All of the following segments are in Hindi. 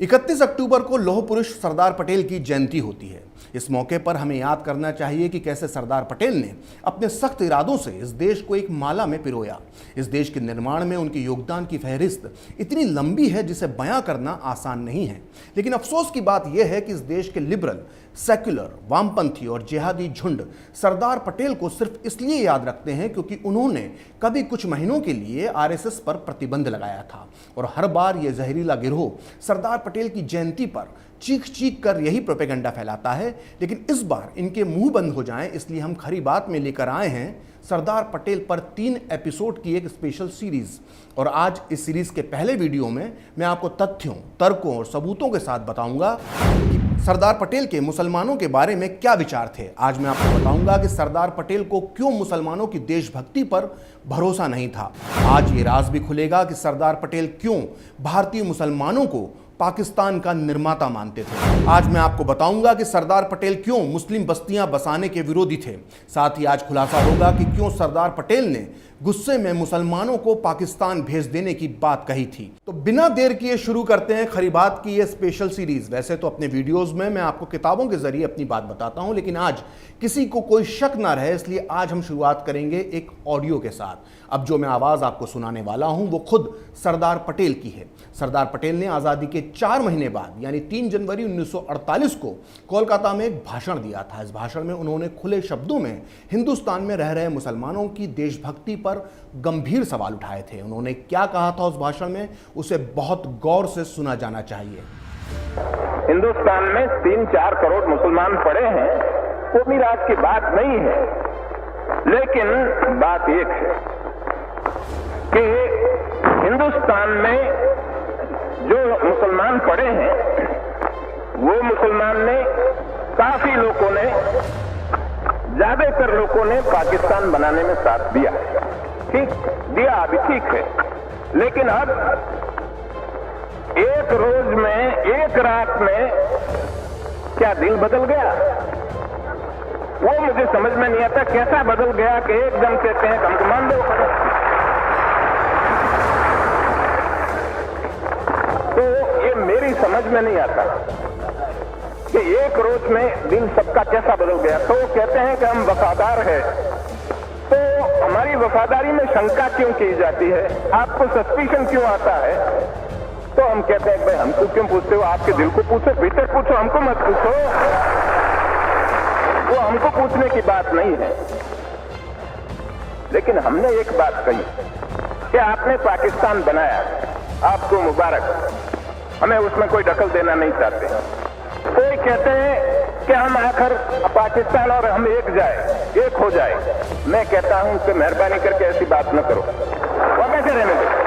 31 अक्टूबर को लौह पुरुष सरदार पटेल की जयंती होती है। इस मौके पर हमें याद करना चाहिए कि कैसे सरदार पटेल ने अपने सख्त इरादों से इस देश को एक माला में पिरोया। इस देश के निर्माण में उनके योगदान की फहरिस्त इतनी लंबी है जिसे बयां करना आसान नहीं है। लेकिन अफसोस की बात यह है कि इस देश के लिबरल, सेक्युलर, वामपंथी और जिहादी झुंड सरदार पटेल को सिर्फ इसलिए याद रखते हैं क्योंकि उन्होंने कभी कुछ महीनों के लिए आरएसएस पर प्रतिबंध लगाया था और हर बार यह जहरीला गिरोह सरदार पटेल की जयंती पर चीख चीख कर यही प्रोपेगेंडा फैलाता है। लेकिन इस बार इनके मुंह बंद हो जाएं, इसलिए हम खरी बात में लेकर आए हैं सरदार पटेल पर 3 एपिसोड की एक स्पेशल सीरीज। और आज इस सीरीज के पहले वीडियो में मैं आपको तथ्यों, तर्कों और सबूतों के साथ बताऊंगा कि सरदार पटेल के मुसलमानों के बारे में क्या विचार थे। आज मैं आपको बताऊंगा कि सरदार पटेल को क्यों मुसलमानों की देशभक्ति पर भरोसा नहीं था। आज ये राज भी खुलेगा कि सरदार पटेल क्यों भारतीय मुसलमानों को पाकिस्तान का निर्माता मानते थे। आज मैं आपको बताऊंगा कि सरदार पटेल क्यों मुस्लिम बस्तियां बसाने के विरोधी थे। साथ ही आज खुलासा होगा कि क्यों सरदार पटेल ने गुस्से में मुसलमानों को पाकिस्तान भेज देने की बात कही थी। तो बिना देर किए शुरू करते हैं खरी बात की ये स्पेशल सीरीज। वैसे तो अपने वीडियोस में मैं आपको किताबों के जरिए अपनी बात बताता हूं, लेकिन आज किसी को कोई शक ना रहे इसलिए आज हम शुरुआत करेंगे एक ऑडियो के साथ। अब जो मैं आवाज आपको सुनाने वाला हूं वो खुद सरदार पटेल की है। सरदार पटेल ने आजादी के 4 महीने बाद यानी 3 जनवरी 1948 को कोलकाता में एक भाषण दिया था। इस भाषण में उन्होंने खुले शब्दों में हिंदुस्तान में रह रहे मुसलमानों की देशभक्ति पर गंभीर सवाल उठाए थे। उन्होंने क्या कहा था उस भाषण में, उसे बहुत गौर से सुना जाना चाहिए। हिंदुस्तान में 3-4 करोड़ मुसलमान पड़े हैं, वो मिराज की बात नहीं है। लेकिन बात एक है कि हिंदुस्तान में जो मुसलमान पड़े हैं वो मुसलमान ने, काफी लोगों ने, ज्यादातर लोगों ने पाकिस्तान बनाने में साथ दिया। ठीक दिया, अभी ठीक है। लेकिन अब एक रोज में, एक रात में क्या दिल बदल गया? वो मुझे समझ में नहीं आता कैसा बदल गया कि एकदम कहते हैं हमको मान दो। तो ये मेरी समझ में नहीं आता कि एक रोज में दिल सबका कैसा बदल गया। तो कहते हैं कि हम वफादार हैं, तो हमारी वफादारी में शंका क्यों की जाती है? आपको सस्पिशन क्यों आता है? तो हम कहते हैं भाई हमको क्यों पूछते हो? आपके दिल को पूछो, भीतर पूछो, हमको मत पूछो। वो हमको पूछने की बात नहीं है। लेकिन हमने एक बात कही कि आपने पाकिस्तान बनाया, आपको मुबारक, हमें उसमें कोई दखल देना नहीं चाहते। कोई कहते हैं कि हम आखिर पाकिस्तान और हम एक हो जाए। मैं कहता हूं कि मेहरबानी करके ऐसी बात न करो, वो कैसे रहने दो।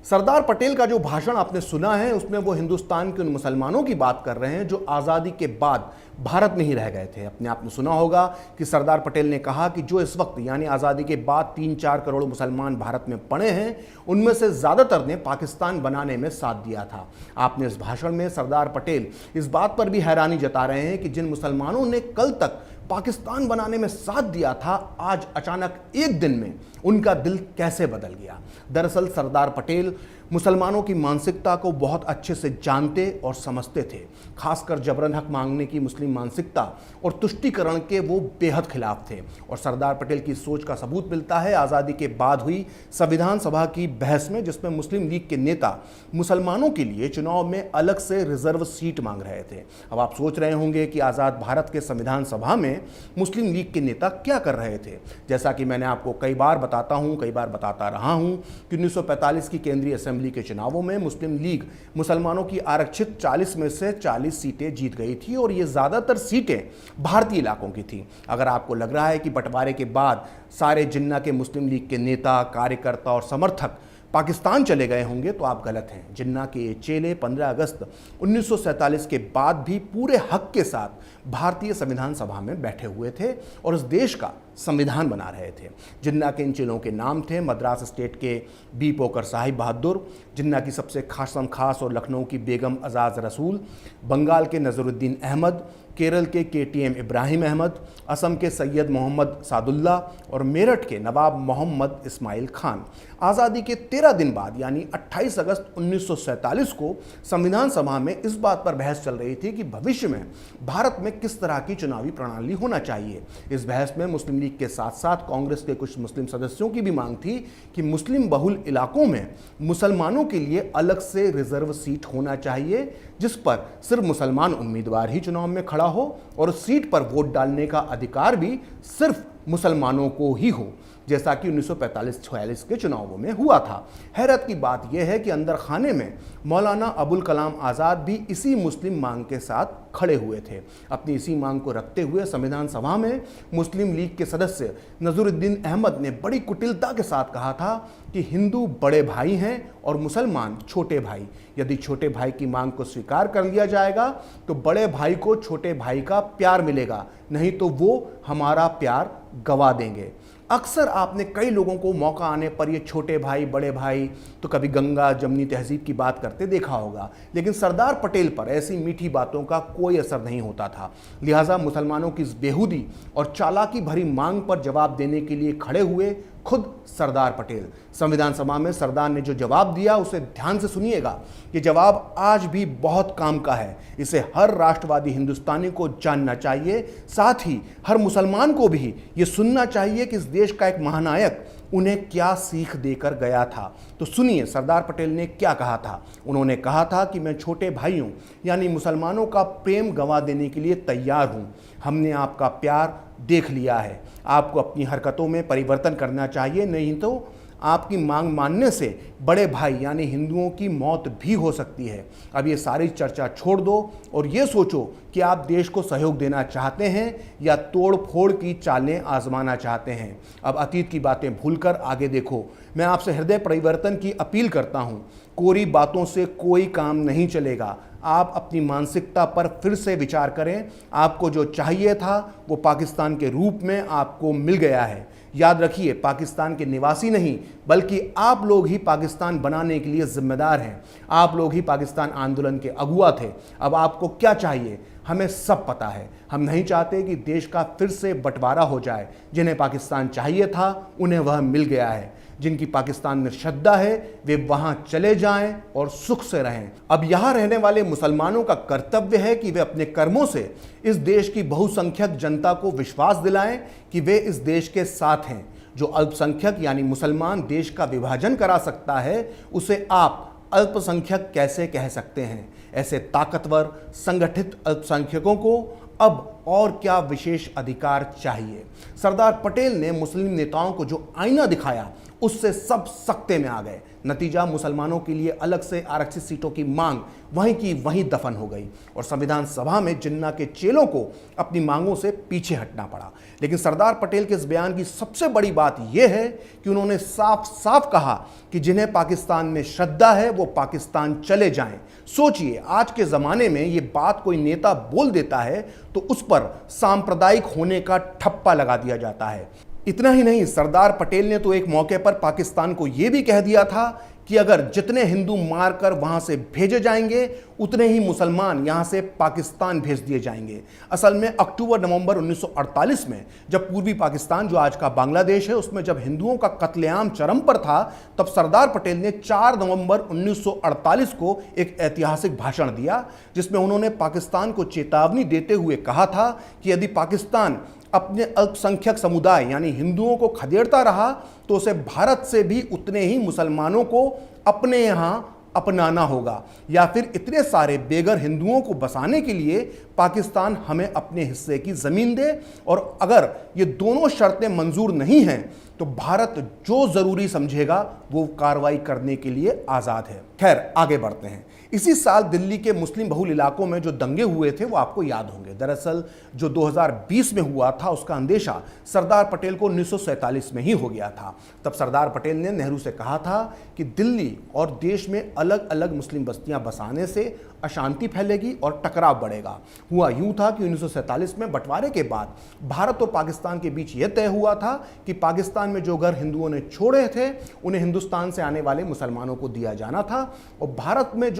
सरदार पटेल का जो भाषण आपने सुना है उसमें वो हिंदुस्तान के उन मुसलमानों की बात कर रहे हैं जो आज़ादी के बाद भारत में ही रह गए थे। अपने आपने सुना होगा कि सरदार पटेल ने कहा कि जो इस वक्त यानी आज़ादी के बाद 3-4 करोड़ मुसलमान भारत में पड़े हैं उनमें से ज़्यादातर ने पाकिस्तान बनाने में साथ दिया था। आपने इस भाषण में सरदार पटेल इस बात पर भी हैरानी जता रहे हैं कि जिन मुसलमानों ने कल तक पाकिस्तान बनाने में साथ दिया था, आज अचानक एक दिन में उनका दिल कैसे बदल गया। दरअसल सरदार पटेल मुसलमानों की मानसिकता को बहुत अच्छे से जानते और समझते थे। खासकर जबरन हक मांगने की मुस्लिम मानसिकता और तुष्टीकरण के वो बेहद खिलाफ थे। और सरदार पटेल की सोच का सबूत मिलता है आज़ादी के बाद हुई संविधान सभा की बहस में, जिसमें मुस्लिम लीग के नेता मुसलमानों के लिए चुनाव में अलग से रिजर्व सीट मांग रहे थे। अब आप सोच रहे होंगे कि आज़ाद भारत के संविधान सभा में मुस्लिम लीग के नेता क्या कर रहे थे। जैसा कि मैंने आपको कई बार बताता रहा हूं कि 1945 की केंद्रीय असेंबली के चुनावों में मुस्लिम लीग मुसलमानों की आरक्षित 40 में से 40 सीटें जीत गई थी और ये ज़्यादातर सीटें भारतीय इलाकों की थी। अगर आपको लग रहा है कि बंटवारे के बाद सारे जिन्ना के मुस्लिम लीग के नेता, कार्यकर्ता और समर्थक पाकिस्तान चले गए होंगे तो आप गलत हैं। जिन्ना के ये चेले 15 अगस्त 1947 के बाद भी पूरे हक के साथ भारतीय संविधान सभा में बैठे हुए थे और इस देश का संविधान बना रहे थे। जिन्ना के इन चेलों के नाम थे मद्रास स्टेट के बी पोकर साहिब बहादुर, जिन्ना की सबसे खास और लखनऊ की बेगम अजाज रसूल, बंगाल के नजरुद्दीन अहमद, केरल के KTM इब्राहिम अहमद, असम के सैयद मोहम्मद सादुल्ला और मेरठ के नवाब मोहम्मद इस्माइल खान। आज़ादी के 13 दिन बाद यानी 28 अगस्त 1947 को संविधान सभा में इस बात पर बहस चल रही थी कि भविष्य में भारत में किस तरह की चुनावी प्रणाली होना चाहिए। इस बहस में मुस्लिम लीग के साथ साथ कांग्रेस के कुछ मुस्लिम सदस्यों की भी मांग थी कि मुस्लिम बहुल इलाकों में मुसलमानों के लिए अलग से रिजर्व सीट होना चाहिए, जिस पर सिर्फ मुसलमान उम्मीदवार ही चुनाव में खड़ा हो और उस सीट पर वोट डालने का अधिकार भी सिर्फ मुसलमानों को ही हो, जैसा कि 1945-46 के चुनावों में हुआ था। हैरत की बात यह है कि अंदर खाने में मौलाना अबुल कलाम आज़ाद भी इसी मुस्लिम मांग के साथ खड़े हुए थे। अपनी इसी मांग को रखते हुए संविधान सभा में मुस्लिम लीग के सदस्य नजरुद्दीन अहमद ने बड़ी कुटिलता के साथ कहा था कि हिंदू बड़े भाई हैं और मुसलमान छोटे भाई। यदि छोटे भाई की मांग को स्वीकार कर लिया जाएगा तो बड़े भाई को छोटे भाई का प्यार मिलेगा, नहीं तो वो हमारा प्यार गवा देंगे। अक्सर आपने कई लोगों को मौका आने पर ये छोटे भाई बड़े भाई तो कभी गंगा जमनी तहजीब की बात करते देखा होगा, लेकिन सरदार पटेल पर ऐसी मीठी बातों का कोई असर नहीं होता था। लिहाजा मुसलमानों की इस बेहूदी और चालाकी भरी मांग पर जवाब देने के लिए खड़े हुए खुद सरदार पटेल। संविधान सभा में सरदार ने जो जवाब दिया उसे ध्यान से सुनिएगा। ये जवाब आज भी बहुत काम का है। इसे हर राष्ट्रवादी हिंदुस्तानी को जानना चाहिए, साथ ही हर मुसलमान को भी ये सुनना चाहिए कि इस देश का एक महानायक उन्हें क्या सीख देकर गया था। तो सुनिए सरदार पटेल ने क्या कहा था। उन्होंने कहा था कि मैं छोटे भाइयों यानी मुसलमानों का प्रेम गंवा देने के लिए तैयार हूं। हमने आपका प्यार देख लिया है। आपको अपनी हरकतों में परिवर्तन करना चाहिए, नहीं तो आपकी मांग मानने से बड़े भाई यानी हिंदुओं की मौत भी हो सकती है। अब ये सारी चर्चा छोड़ दो और ये सोचो कि आप देश को सहयोग देना चाहते हैं या तोड़ फोड़ की चालें आजमाना चाहते हैं। अब अतीत की बातें भूलकर आगे देखो। मैं आपसे हृदय परिवर्तन की अपील करता हूँ। कोरी बातों से कोई काम नहीं चलेगा। आप अपनी मानसिकता पर फिर से विचार करें। आपको जो चाहिए था वो पाकिस्तान के रूप में आपको मिल गया है। याद रखिए, पाकिस्तान के निवासी नहीं बल्कि आप लोग ही पाकिस्तान बनाने के लिए जिम्मेदार हैं। आप लोग ही पाकिस्तान आंदोलन के अगुआ थे। अब आपको क्या चाहिए हमें सब पता है। हम नहीं चाहते कि देश का फिर से बंटवारा हो जाए। जिन्हें पाकिस्तान चाहिए था उन्हें वह मिल गया है। जिनकी पाकिस्तान में श्रद्धा है वे वहां चले जाएं और सुख से रहें। अब यहां रहने वाले मुसलमानों का कर्तव्य है कि वे अपने कर्मों से इस देश की बहुसंख्यक जनता को विश्वास दिलाएं कि वे इस देश के साथ हैं। जो अल्पसंख्यक यानी मुसलमान देश का विभाजन करा सकता है उसे आप अल्पसंख्यक कैसे कह सकते हैं। ऐसे ताकतवर संगठित अल्पसंख्यकों को अब और क्या विशेष अधिकार चाहिए। सरदार पटेल ने मुस्लिम नेताओं को जो आईना दिखाया उससे सब सख्ते में आ गए। नतीजा मुसलमानों के लिए अलग से आरक्षित सीटों की मांग वहीं की वहीं दफन हो गई और संविधान सभा में जिन्ना के चेलों को अपनी मांगों से पीछे हटना पड़ा। लेकिन सरदार पटेल के इस बयान की सबसे बड़ी बात यह है कि उन्होंने साफ साफ कहा कि जिन्हें पाकिस्तान में श्रद्धा है वो पाकिस्तान चले जाएं। सोचिए, आज के ज़माने में ये बात कोई नेता बोल देता है तो उस पर सांप्रदायिक होने का ठप्पा लगा दिया जाता है। इतना ही नहीं, सरदार पटेल ने तो एक मौके पर पाकिस्तान को यह भी कह दिया था कि अगर जितने हिंदू मारकर वहां से भेजे जाएंगे उतने ही मुसलमान यहां से पाकिस्तान भेज दिए जाएंगे। असल में अक्टूबर-नवंबर 1948 में जब पूर्वी पाकिस्तान जो आज का बांग्लादेश है उसमें जब हिंदुओं का कत्लेआम चरम पर था, तब सरदार पटेल ने 4 नवंबर 1948 को एक ऐतिहासिक भाषण दिया जिसमें उन्होंने पाकिस्तान को चेतावनी देते हुए कहा था कि यदि पाकिस्तान अपने अल्पसंख्यक समुदाय यानी हिंदुओं को खदेड़ता रहा तो उसे भारत से भी उतने ही मुसलमानों को अपने यहाँ अपनाना होगा, या फिर इतने सारे बेघर हिंदुओं को बसाने के लिए पाकिस्तान हमें अपने हिस्से की ज़मीन दे, और अगर ये दोनों शर्तें मंजूर नहीं हैं तो भारत जो ज़रूरी समझेगा वो कार्रवाई करने के लिए आज़ाद है। खैर, आगे बढ़ते हैं। इसी साल दिल्ली के मुस्लिम बहुल इलाकों में जो दंगे हुए थे वो आपको याद होंगे। दरअसल जो 2020 में हुआ था उसका अंदेशा सरदार पटेल को 1947 में ही हो गया था। तब सरदार पटेल ने नेहरू से कहा था कि दिल्ली और देश में अलग अलग मुस्लिम बस्तियां बसाने से अशांति फैलेगी और टकराव बढ़ेगा। हुआ यूं था कि 1947 में बंटवारे के बाद भारत और पाकिस्तान के बीच यह तय हुआ था कि पाकिस्तान में जो घर हिंदुओं ने छोड़े थे उन्हें हिंदुस्तान से आने वाले मुसलमानों को दिया जाना था, और भारत से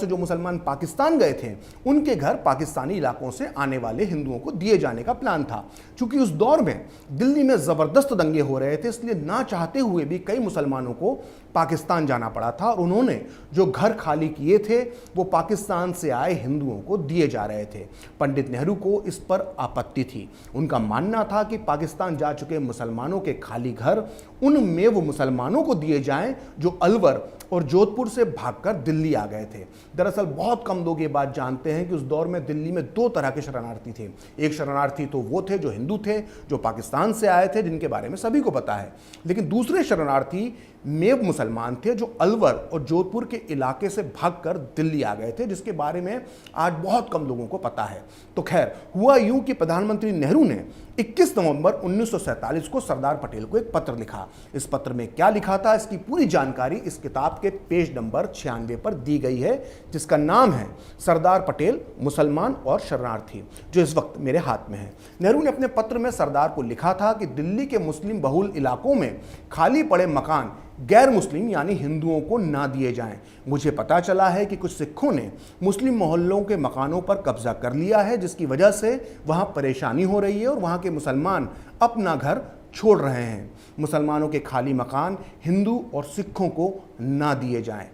जो मुसलमान पाकिस्तान गए थे उनके घर पाकिस्तानी इलाकों से आने वाले हिंदुओं को दिए जाने का प्लान था। चूंकि उस दौर में दिल्ली में जबरदस्त दंगे हो रहे थे, इसलिए ना चाहते हुए भी कई मुसलमानों को पाकिस्तान जाना पड़ा था, और उन्होंने जो घर खाली किए थे वो पाकिस्तान से आए हिंदुओं को दिए जा रहे थे। पंडित नेहरू को इस पर आपत्ति थी। उनका मानना था कि पाकिस्तान जा चुके मुसलमानों के खाली घर उनमें वो मुसलमानों को दिए जाएं जो अलवर और जोधपुर से भागकर दिल्ली आ गए थे। दरअसल बहुत कम लोग ये बात जानते हैं कि उस दौर में दिल्ली में दो तरह के शरणार्थी थे। एक शरणार्थी तो वो थे जो हिंदू थे, जो पाकिस्तान से आए थे, जिनके बारे में सभी को पता है, लेकिन दूसरे शरणार्थी मेव मुसलमान थे जो अलवर और जोधपुर के इलाके से भागकर दिल्ली आ गए थे, जिसके बारे में आज बहुत कम लोगों को पता है। तो खैर, हुआ यूं कि प्रधानमंत्री नेहरू ने 21 नवंबर 1947 को सरदार पटेल को एक पत्र लिखा। इस पत्र में क्या लिखा था, इसकी पूरी जानकारी इस किताब के पेज नंबर 96 पर दी गई है, जिसका नाम है सरदार पटेल, मुसलमान और शरणार्थी, जो इस वक्त मेरे हाथ में है। नेहरू ने अपने पत्र में सरदार को लिखा था कि दिल्ली के मुस्लिम बहुल इलाकों में खाली पड़े मकान गैर मुस्लिम यानी हिंदुओं को ना दिए जाएं। मुझे पता चला है कि कुछ सिखों ने मुस्लिम मोहल्लों के मकानों पर कब्जा कर लिया है, जिसकी वजह से वहां परेशानी हो रही है और वहां के मुसलमान अपना घर छोड़ रहे हैं। मुसलमानों के खाली मकान हिंदू और सिखों को ना दिए जाएं।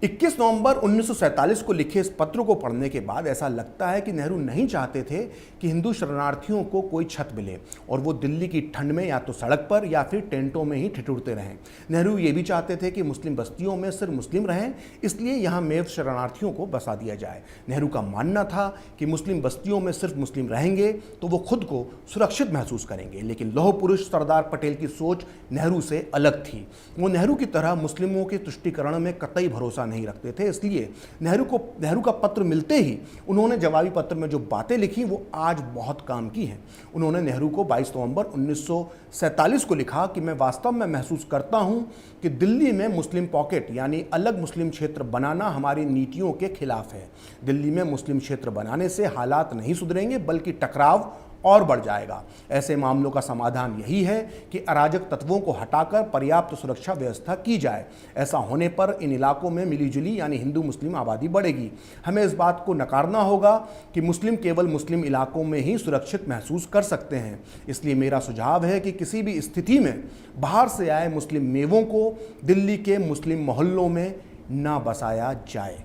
21 नवंबर 1947 को लिखे इस पत्र को पढ़ने के बाद ऐसा लगता है कि नेहरू नहीं चाहते थे कि हिंदू शरणार्थियों को कोई छत मिले और वो दिल्ली की ठंड में या तो सड़क पर या फिर टेंटों में ही ठिठुरते रहें। नेहरू ये भी चाहते थे कि मुस्लिम बस्तियों में सिर्फ मुस्लिम रहें, इसलिए यहाँ मेव शरणार्थियों को बसा दिया जाए। नेहरू का मानना था कि मुस्लिम बस्तियों में सिर्फ मुस्लिम रहेंगे तो वो खुद को सुरक्षित महसूस करेंगे, लेकिन लौह पुरुष सरदार पटेल की सोच नेहरू से अलग थी। वो नेहरू की तरह मुस्लिमों के तुष्टीकरण में कतई भरोसा नहीं रखते थे, इसलिए नेहरू का पत्र मिलते ही उन्होंने जवाबी पत्र में जो बातें लिखी वो आज बहुत काम की हैं। उन्होंने नेहरू को 22 नवंबर 1947 को लिखा कि मैं वास्तव में महसूस करता हूं कि दिल्ली में मुस्लिम पॉकेट यानी अलग मुस्लिम क्षेत्र बनाना हमारी नीतियों के खिलाफ है। दिल्ली में मुस्लिम क्षेत्र बनाने से हालात नहीं सुधरेंगे बल्कि टकराव और बढ़ जाएगा। ऐसे मामलों का समाधान यही है कि अराजक तत्वों को हटाकर पर्याप्त सुरक्षा व्यवस्था की जाए। ऐसा होने पर इन इलाकों में मिलीजुली यानी हिंदू मुस्लिम आबादी बढ़ेगी। हमें इस बात को नकारना होगा कि मुस्लिम केवल मुस्लिम इलाकों में ही सुरक्षित महसूस कर सकते हैं। इसलिए मेरा सुझाव है कि किसी भी स्थिति में बाहर से आए मुस्लिम मेवों को दिल्ली के मुस्लिम मोहल्लों में ना बसाया जाए।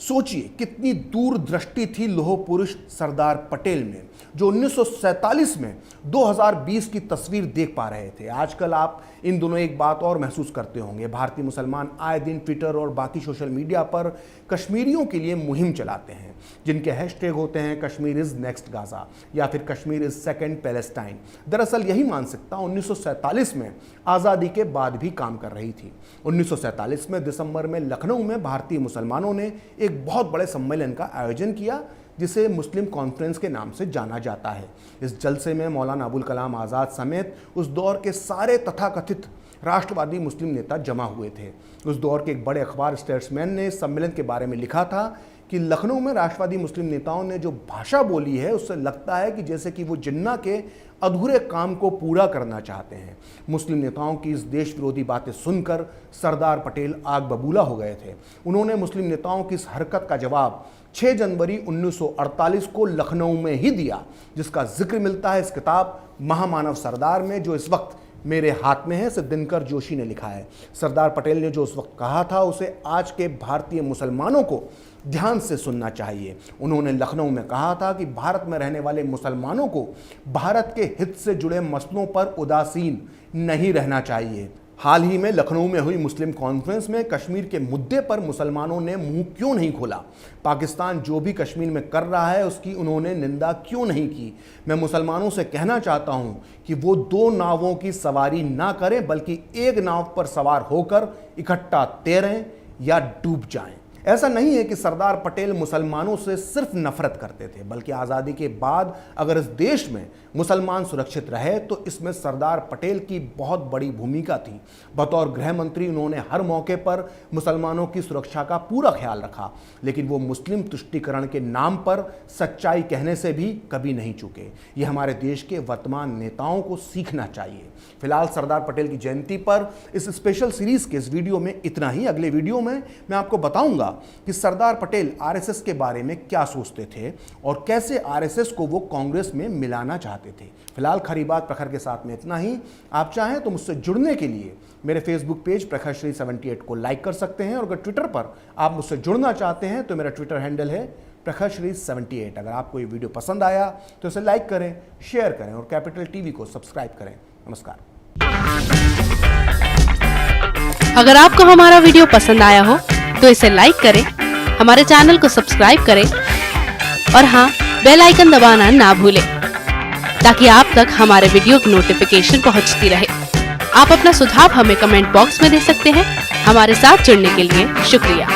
सोचिए कितनी दूरदृष्टि थी लौह पुरुष सरदार पटेल में, जो 1947 में 2020 की तस्वीर देख पा रहे थे। आजकल आप इन दोनों एक बात और महसूस करते होंगे, भारतीय मुसलमान आए दिन ट्विटर और बाकी सोशल मीडिया पर कश्मीरियों के लिए मुहिम चलाते हैं, जिनके हैशटैग होते हैं कश्मीर इज नेक्स्ट गाजा या फिर कश्मीर इज सेकेंड पैलेस्टाइन। दरअसल यही मानसिकता 1947 में आज़ादी के बाद भी काम कर रही थी। 1947 में दिसंबर में लखनऊ में भारतीय मुसलमानों ने एक बहुत बड़े सम्मेलन का आयोजन किया, जिसे मुस्लिम कॉन्फ्रेंस के नाम से जाना जाता है। इस जलसे में मौलाना अबुल कलाम आज़ाद समेत उस दौर के सारे तथाकथित राष्ट्रवादी मुस्लिम नेता जमा हुए थे। उस दौर के एक बड़े अखबार स्टेट्समैन ने इस सम्मेलन के बारे में लिखा था कि लखनऊ में राष्ट्रवादी मुस्लिम नेताओं ने जो भाषा बोली है उससे लगता है कि जैसे कि वो जिन्ना के अधूरे काम को पूरा करना चाहते हैं। मुस्लिम नेताओं की इस देश विरोधी बातें सुनकर सरदार पटेल आग बबूला हो गए थे। उन्होंने मुस्लिम नेताओं की इस हरकत का जवाब 6 जनवरी 1948 को लखनऊ में ही दिया, जिसका जिक्र मिलता है इस किताब महामानव सरदार में, जो इस वक्त मेरे हाथ में है। इसे दिनकर जोशी ने लिखा है। सरदार पटेल ने जो उस वक्त कहा था उसे आज के भारतीय मुसलमानों को ध्यान से सुनना चाहिए। उन्होंने लखनऊ में कहा था कि भारत में रहने वाले मुसलमानों को भारत के हित से जुड़े मसलों पर उदासीन नहीं रहना चाहिए। हाल ही में लखनऊ में हुई मुस्लिम कॉन्फ्रेंस में कश्मीर के मुद्दे पर मुसलमानों ने मुंह क्यों नहीं खोला? पाकिस्तान जो भी कश्मीर में कर रहा है उसकी उन्होंने निंदा क्यों नहीं की? मैं मुसलमानों से कहना चाहता हूं कि वो 2 नावों की सवारी ना करें, बल्कि एक नाव पर सवार होकर इकट्ठा तैरें या डूब जाएं। ऐसा नहीं है कि सरदार पटेल मुसलमानों से सिर्फ नफरत करते थे, बल्कि आज़ादी के बाद अगर इस देश में मुसलमान सुरक्षित रहे तो इसमें सरदार पटेल की बहुत बड़ी भूमिका थी। बतौर गृह मंत्री उन्होंने हर मौके पर मुसलमानों की सुरक्षा का पूरा ख्याल रखा, लेकिन वो मुस्लिम तुष्टीकरण के नाम पर सच्चाई कहने से भी कभी नहीं चूके। ये हमारे देश के वर्तमान नेताओं को सीखना चाहिए। फिलहाल सरदार पटेल की जयंती पर इस स्पेशल सीरीज के इस वीडियो में इतना ही। अगले वीडियो में मैं आपको बताऊंगा कि सरदार पटेल आरएसएस के बारे में क्या सोचते थे और कैसे आरएसएस को वो कांग्रेस में मिलाना चाहते थे। फिलहाल खरी बात प्रखर के साथ में इतना ही। आप चाहें तो मुझसे जुड़ने के लिए मेरे फेसबुक पेज प्रखर श्री 78 को लाइक कर सकते हैं, और अगर ट्विटर पर आप मुझसे जुड़ना चाहते हैं तो मेरा ट्विटर हैंडल है प्रखर श्री 78। अगर आपको ये वीडियो पसंद आया तो इसे लाइक करें, शेयर करें और कैपिटल टीवी को सब्सक्राइब करें। नमस्कार। अगर आपको हमारा वीडियो पसंद आया हो तो इसे लाइक करें, हमारे चैनल को सब्सक्राइब करें और हाँ, बेल आइकन दबाना ना भूलें ताकि आप तक हमारे वीडियो की नोटिफिकेशन पहुंचती रहे। आप अपना सुझाव हमें कमेंट बॉक्स में दे सकते हैं। हमारे साथ जुड़ने के लिए शुक्रिया।